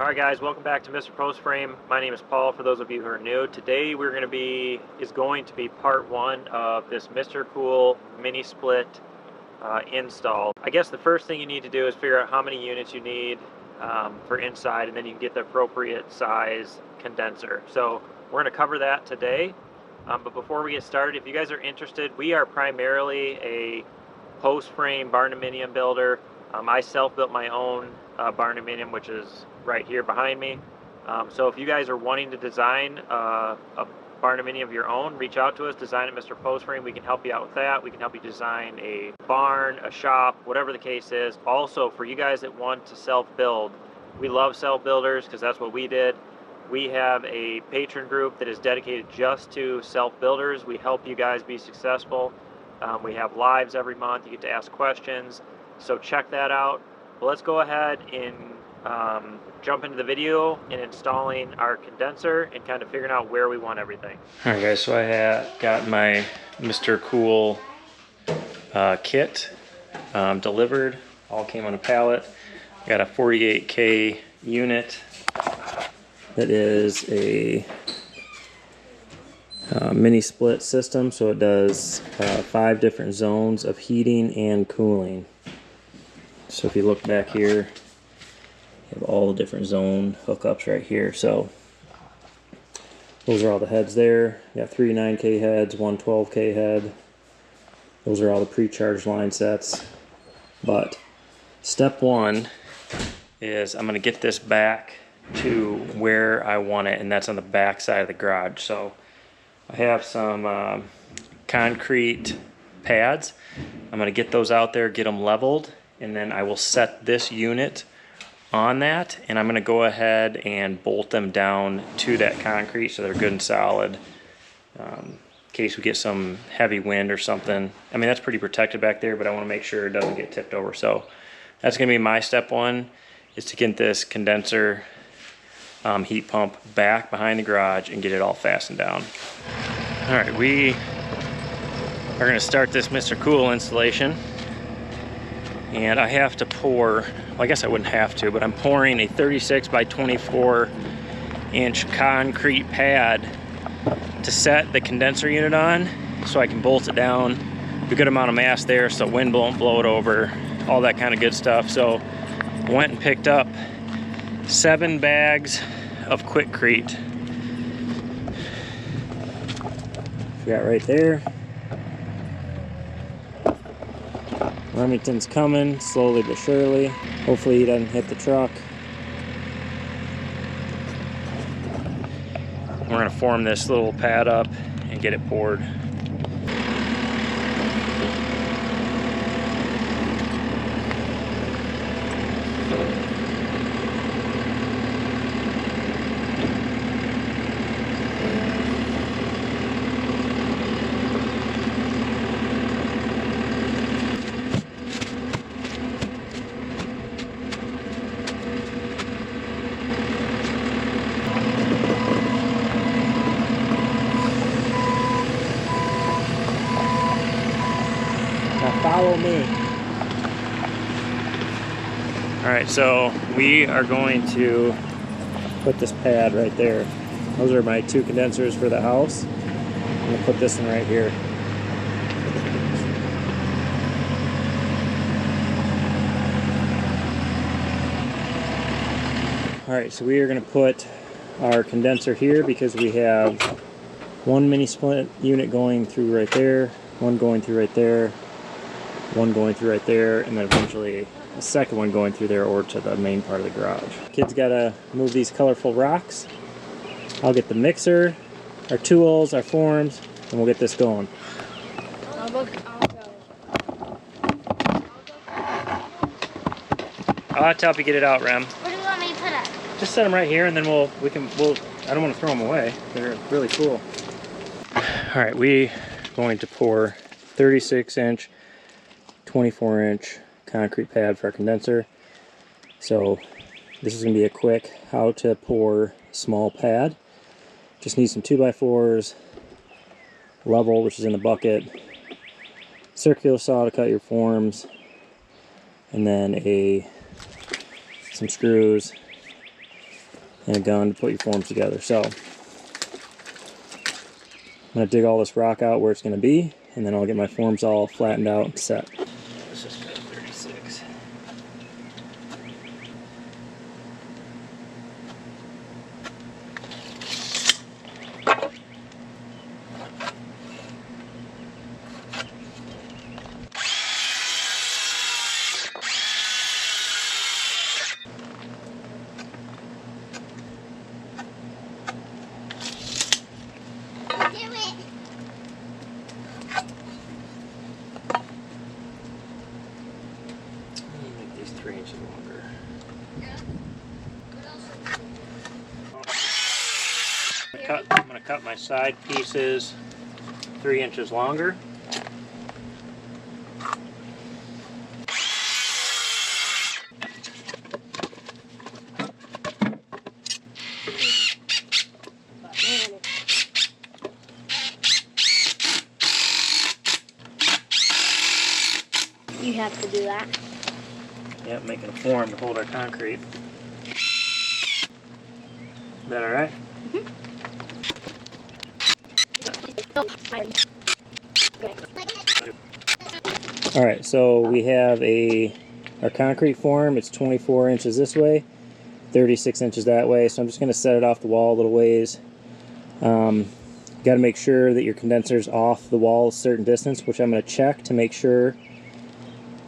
Alright guys, welcome back to Mr. Post Frame. My name is Paul, for those of you who are new. Today is going to be part one of this MRCOOL mini split install. I guess the first thing you need to do is figure out how many units you need for inside, and then you can get the appropriate size condenser. So we're going to cover that today. But before we get started, if you guys are interested, we are primarily a post frame Barndominium builder. I self-built my own Barndominium, which is right here behind me. So if you guys are wanting to design a Barndominium of your own, reach out to us, design at Mr. Post Frame. We can help you out with that. We can help you design a barn, a shop, whatever the case is. Also, for you guys that want to self-build, we love self-builders because that's what we did. We have a patron group that is dedicated just to self-builders. We help you guys be successful. We have lives every month. You get to ask questions. So check that out. Well, let's go ahead and jump into the video and installing our condenser and kind of figuring out where we want everything. All right guys, so I got my MRCOOL kit delivered. All came on a pallet. Got a 48K unit that is a mini split system, so it does 5 different zones of heating and cooling. So if you look back here, you have all the different zone hookups right here. So those are all the heads there. You got 3 9K heads, 1 12K head. Those are all the pre-charged line sets. But step one is I'm going to get this back to where I want it, and that's on the back side of the garage. So I have some concrete pads. I'm going to get those out there, get them leveled, and then I will set this unit on that, and I'm going to go ahead and bolt them down to that concrete so they're good and solid in case we get some heavy wind or something. I mean, that's pretty protected back there, but I want to make sure it doesn't get tipped over. So that's going to be my step one, is to get this condenser heat pump back behind the garage and get it all fastened down. All right, we are going to start this MRCOOL installation. And I have to pour, well, I guess I wouldn't have to, but I'm pouring a 36 by 24 inch concrete pad to set the condenser unit on so I can bolt it down. A good amount of mass there so wind won't blow it over, all that kind of good stuff. So I went and picked up 7 bags of Quikrete. We got right there. Remington's coming, slowly but surely. Hopefully he doesn't hit the truck. We're gonna form this little pad up and get it poured. Follow me. Alright, so we are going to put this pad right there. Those are my 2 condensers for the house. I'm going to put this one right here. Alright, so we are going to put our condenser here because we have 1 mini split unit going through right there, 1 going through right there, 1 going through right there, and then eventually a second one going through there or to the main part of the garage. Kids gotta move these colorful rocks. I'll get the mixer, our tools, our forms, and we'll get this going. I'll go. I'll have to help you get it out, Rem. Where do you want me to put it? Just set them right here, and then we'll I don't want to throw them away. They're really cool. All right, we going to pour 36 inch 24 inch concrete pad for our condenser. So this is going to be a quick how to pour small pad. Just need some 2x4s, level, which is in the bucket, circular saw to cut your forms, and then some screws, and a gun to put your forms together. So I'm going to dig all this rock out where it's going to be, and then I'll get my forms all flattened out and set. Let's just go to 36. Make these 3 inches longer. I'm going to cut my side pieces 3 inches longer. You have to do that. Yep, making a form to hold our concrete. Is that alright? Alright, so we have our concrete form. It's 24 inches this way, 36 inches that way. So I'm just going to set it off the wall a little ways. Got to make sure that your condenser's off the wall a certain distance, which I'm going to check to make sure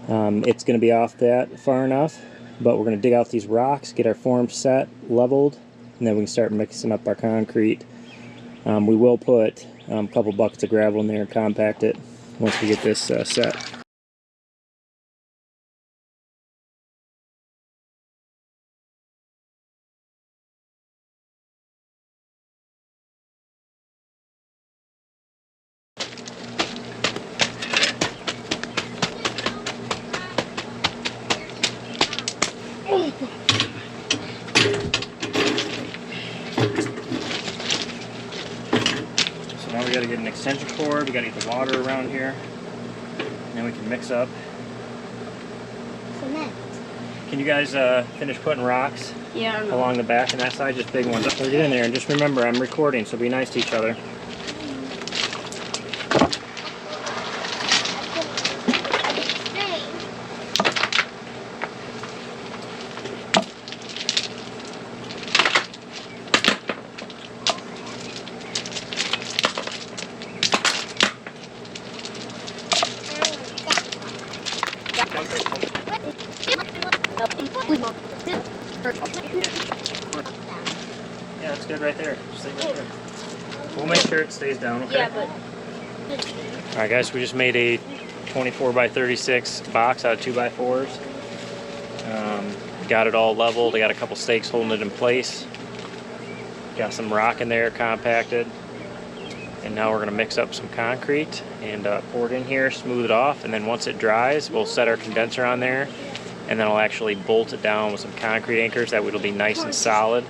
it's going to be off that far enough. But we're going to dig out these rocks, get our form set, leveled, and then we can start mixing up our concrete. We will put a couple buckets of gravel in there and compact it once we get this set. So now we got to get an extension cord, we got to get the water around here, and then we can mix up. Cement. Can you guys finish putting rocks along the back and that side, just big ones? So get in there and just remember I'm recording, so be nice to each other. Yeah, that's good right there. Stay right there. We'll make sure it stays down, okay? Yeah, but... Alright guys, we just made a 24 by 36 box out of 2x4s. Got it all leveled. I got a couple stakes holding it in place. Got some rock in there compacted. And now we're going to mix up some concrete and pour it in here, smooth it off, and then once it dries, we'll set our condenser on there, and then I'll actually bolt it down with some concrete anchors. That way it'll be nice and solid.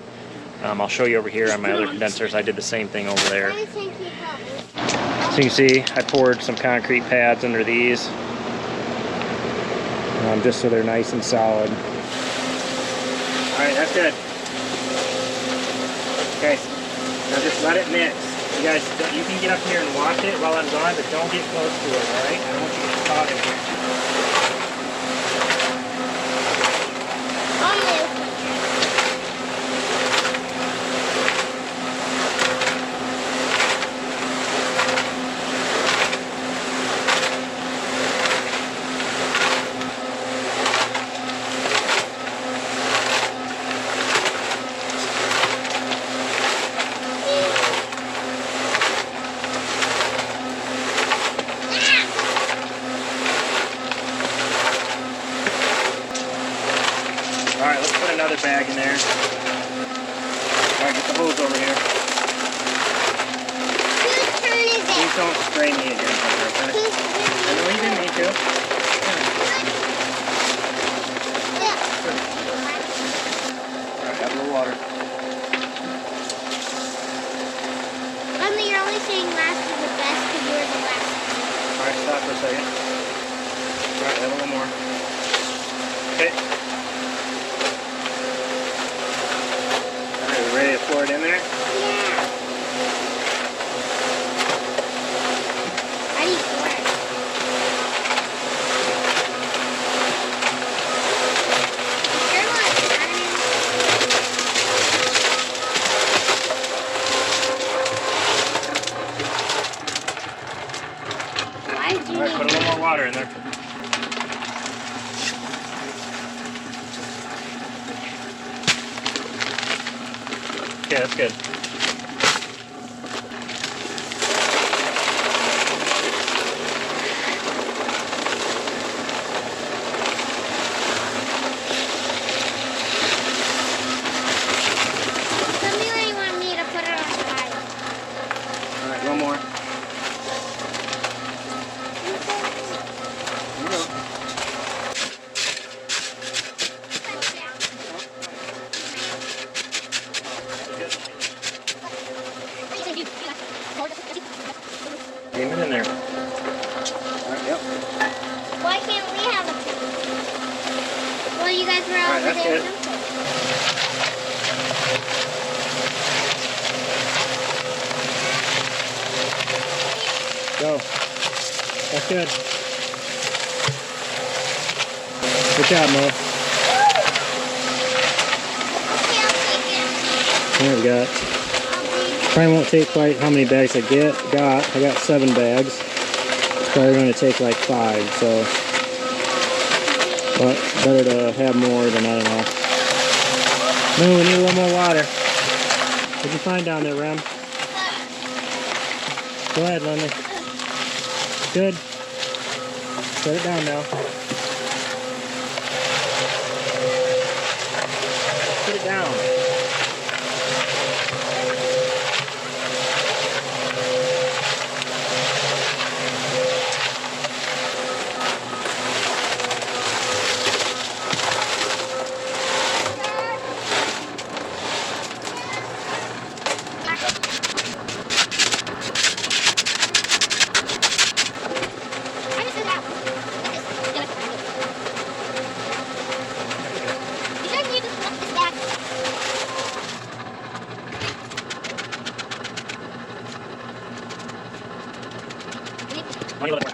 I'll show you over here on my other condensers. I did the same thing over there. So you can see I poured some concrete pads under these, just so they're nice and solid. Alright, that's good. Okay, now just let it mix. You guys, you can get up here and watch it while I'm gone, but don't get close to it, alright? I don't want you to get caught in here. Alright, let's put another bag in there. Alright, get the hose over here. Whose turn is it? Please don't spray me again, okay? I know you didn't need to. Alright, have a little water. Mommy, you're only saying last is the best because you're the last. Alright, stop for a second. Alright, have a little more. Okay. Alright, Okay, that's good. Tell me where you want me to put it on the fire. Alright, one more. Aim it in there. Alright, yep. Why can't we have a picture? Well, you guys were Alright, over that's there. good. Go. That's good. Good job, Mo. Okay, I'll take it. There we go. I'll take Probably won't take quite how many bags I got. I got 7 bags. Probably going to take like 5, so. But better to have more than I don't know. No, we need a little more water. What'd you find down there, Rem? Go ahead, Lenny. Good. Set it down now. Put it down. I just did that one. You should need to flip this back. Why do you look more?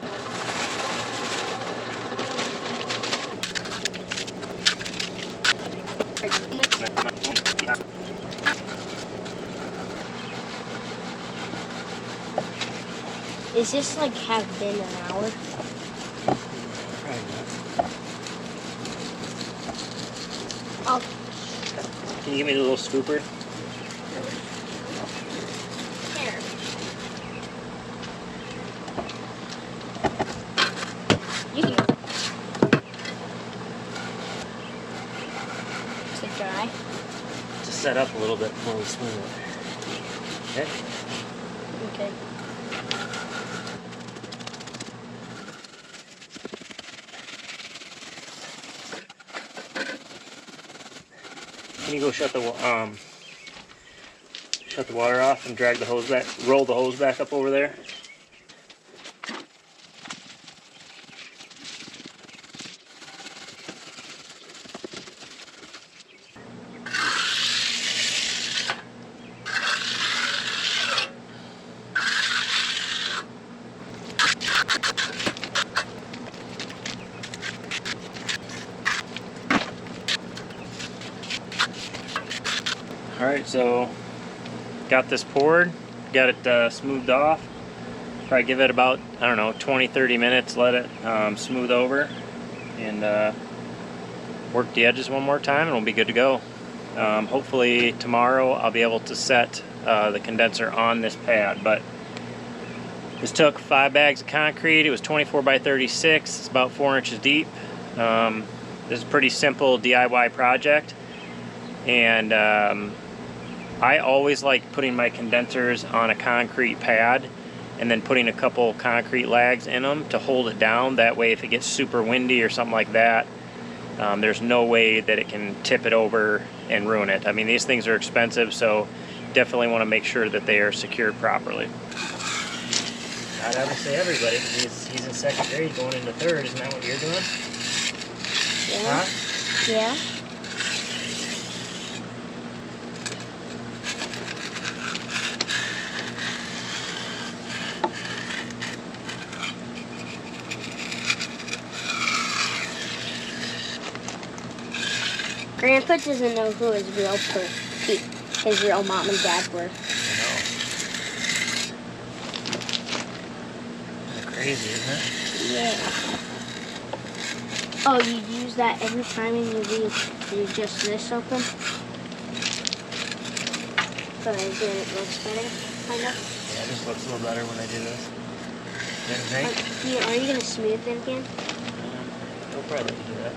Is this like have been an hour? Oh, Can you give me the little scooper? here. You can. Is it dry? Just set up a little bit before we smooth it. Okay. Okay. Can you go shut the water off and drag the hose back, roll the hose back up over there? Alright, so got this poured, got it smoothed off. Probably give it about, I don't know, 20-30 minutes, let it smooth over, and work the edges one more time and we'll be good to go. Hopefully tomorrow I'll be able to set the condenser on this pad, but this took 5 bags of concrete. It was 24 by 36, it's about 4 inches deep. This is a pretty simple DIY project, and I always like putting my condensers on a concrete pad and then putting a couple concrete lags in them to hold it down. That way if it gets super windy or something like that, there's no way that it can tip it over and ruin it. I mean, these things are expensive, so definitely want to make sure that they are secured properly. Not obviously everybody, because he's in 2nd grade going into 3rd. Isn't that what you're doing? Yeah. Huh? Yeah. Grandpa doesn't know who his real mom and dad were. I know. Crazy, isn't it? Yeah. Oh, you use that every time and you leave just this open? But then it looks better, kind of. Yeah, it just looks a little better when I do this. Didn't think? Are you going to smooth them again? We'll probably let you do that.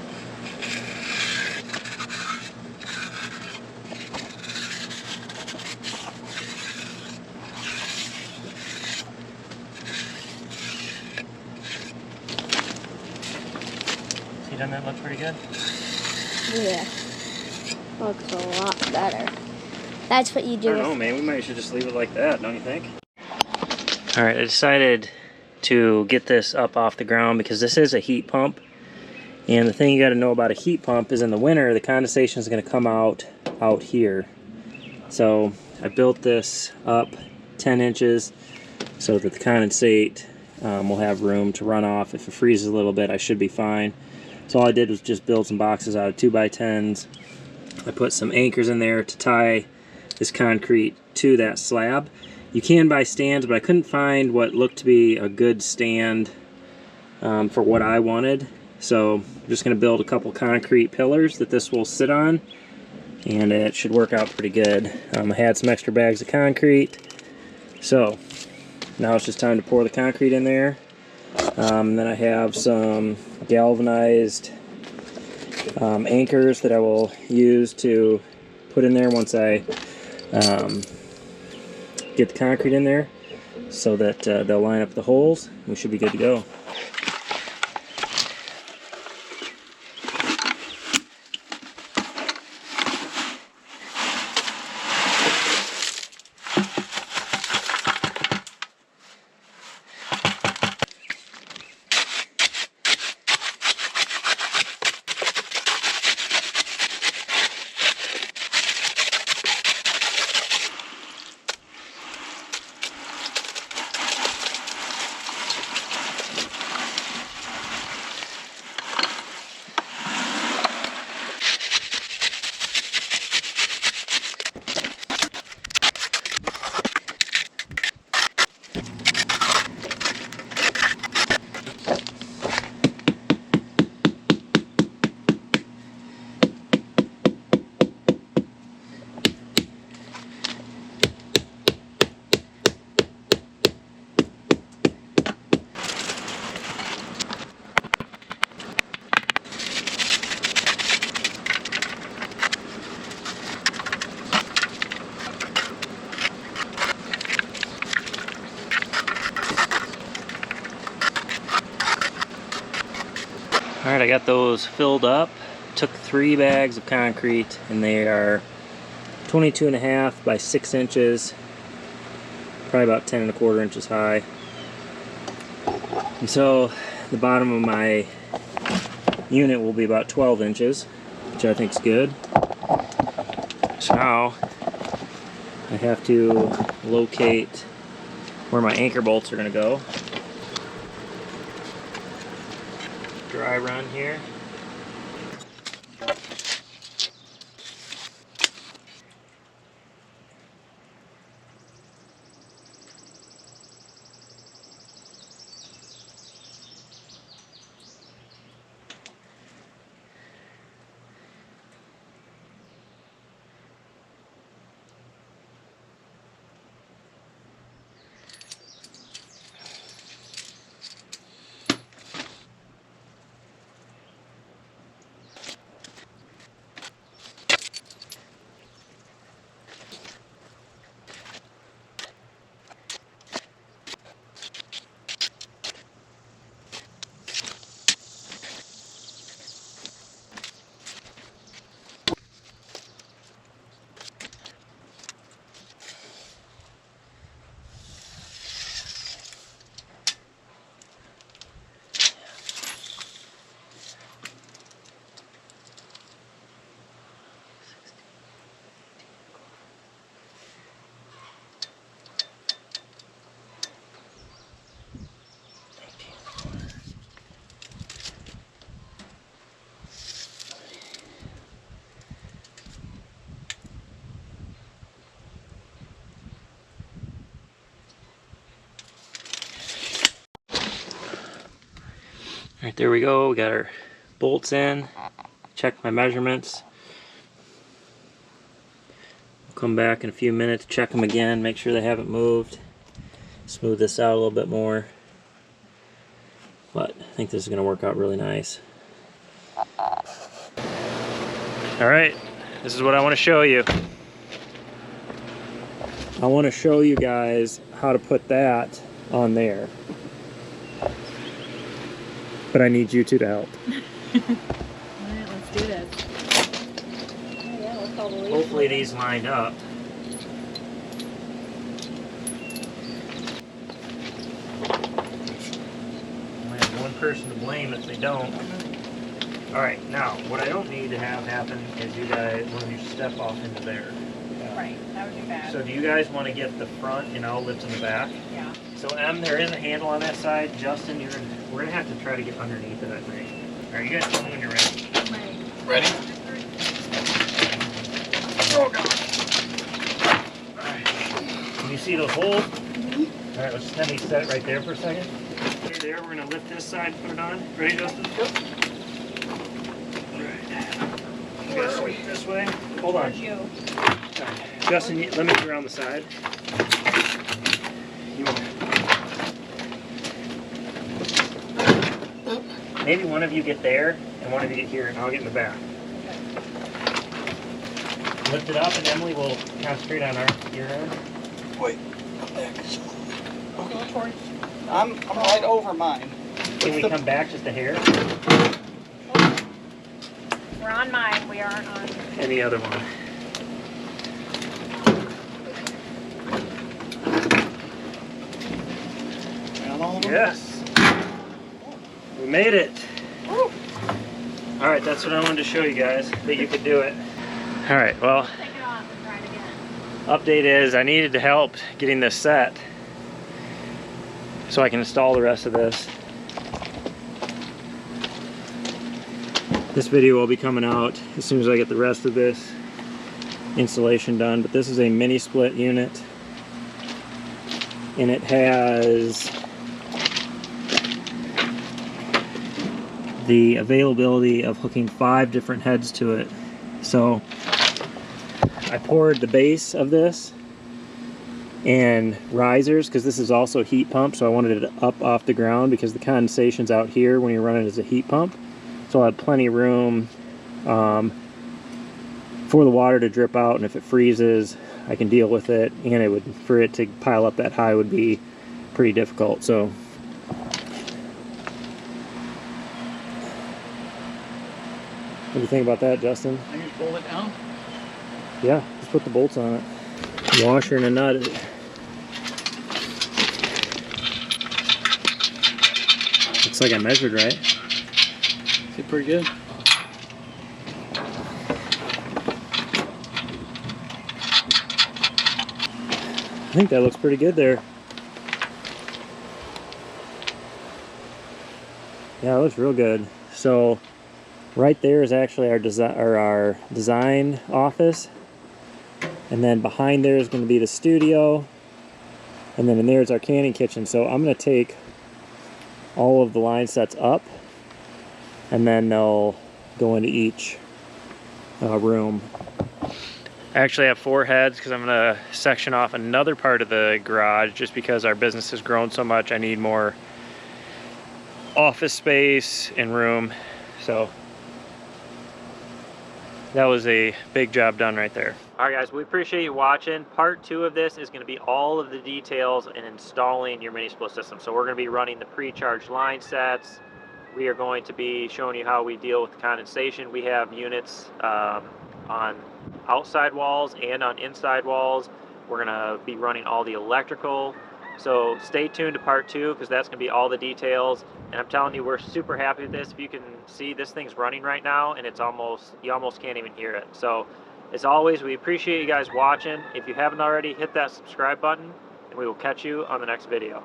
See, doesn't that look pretty good? Yeah. Looks a lot better. That's what you do. I don't know, man. We might should just leave it like that, don't you think? All right, I decided to get this up off the ground because this is a heat pump. And the thing you got to know about a heat pump is in the winter, the condensation is going to come out here. So I built this up 10 inches so that the condensate will have room to run off. If it freezes a little bit, I should be fine. So all I did was just build some boxes out of 2x10s. I put some anchors in there to tie this concrete to that slab. You can buy stands, but I couldn't find what looked to be a good stand for what I wanted. So I'm just going to build a couple concrete pillars that this will sit on, and it should work out pretty good. I had some extra bags of concrete, so now it's just time to pour the concrete in there. Then I have some galvanized anchors that I will use to put in there once I get the concrete in there, so that they'll line up the holes. We should be good to go. Alright, I got those filled up. Took 3 bags of concrete, and they are 22.5 by 6 inches, probably about 10.25 inches high. And so the bottom of my unit will be about 12 inches, which I think is good. So now I have to locate where my anchor bolts are going to go. Dry run here. Alright, there we go. We got our bolts in. Check my measurements. come back in a few minutes, check them again, make sure they haven't moved. Smooth this out a little bit more. But I think this is going to work out really nice. Alright, this is what I want to show you. I want to show you guys how to put that on there. But I need you two to help. Alright, let's do this. Oh, yeah, let's all the Hopefully these lined up. I have one person to blame if they don't. Alright, now, what I don't need to have happen is you guys, one of you step off into there. Right, that would be bad. So do you guys want to get the front and I'll lift in the back? Yeah. So M, there is a handle on that side. Justin, we're going to have to try to get underneath it, I think. Alright, you guys tell me when you're ready. Ready. Ready? Oh god! Alright. Can you see those holes? Mm-hmm. Alright, let's just have me set it right there for a second. Okay, there, we're going to lift this side, put it on. Ready, Justin? Yep. Alright. You guys sweep this way. Hold on. You. Justin, let me get around the side. Maybe one of you get there and one of you get here, and I'll get in the back. Lift it up, and Emily will concentrate on your end. Wait, okay. I'm right over mine. Can we come back just a hair? We're on mine, we aren't on. Any other one? Down all of them? Yes. We made it. Alright, that's what I wanted to show you guys, that you could do it. Alright, well, Take it off and try it again. update is I needed help getting this set so I can install the rest of this. This video will be coming out as soon as I get the rest of this installation done, but this is a mini split unit and it has the availability of hooking 5 different heads to it. So I poured the base of this and risers, because this is also heat pump, so I wanted it up off the ground because the condensation's out here when you're running as a heat pump. So I had plenty of room for the water to drip out, and if it freezes I can deal with it, and it would, for it to pile up that high would be pretty difficult. So what do you think about that, Justin? I just pull it down. Yeah, just put the bolts on it. Washer and a nut. Looks like I measured right. Did pretty good. I think that looks pretty good there. Yeah, it looks real good. So right there is actually our design office, and then behind there is going to be the studio, and then in there is our canning kitchen. So I'm going to take all of the line sets up, and then they'll go into each room. I actually have 4 heads because I'm going to section off another part of the garage just because our business has grown so much. I need more office space and room. So that was a big job done right there. All right, guys, we appreciate you watching. Part 2 of this is going to be all of the details in installing your mini split system. So we're going to be running the pre-charged line sets. We are going to be showing you how we deal with the condensation. We have units on outside walls and on inside walls. We're going to be running all the electrical. So stay tuned to part 2 because that's going to be all the details. And I'm telling you, we're super happy with this. If you can see, this thing's running right now, and it's almost, you almost can't even hear it. So as always, we appreciate you guys watching. If you haven't already, hit that subscribe button, and we will catch you on the next video.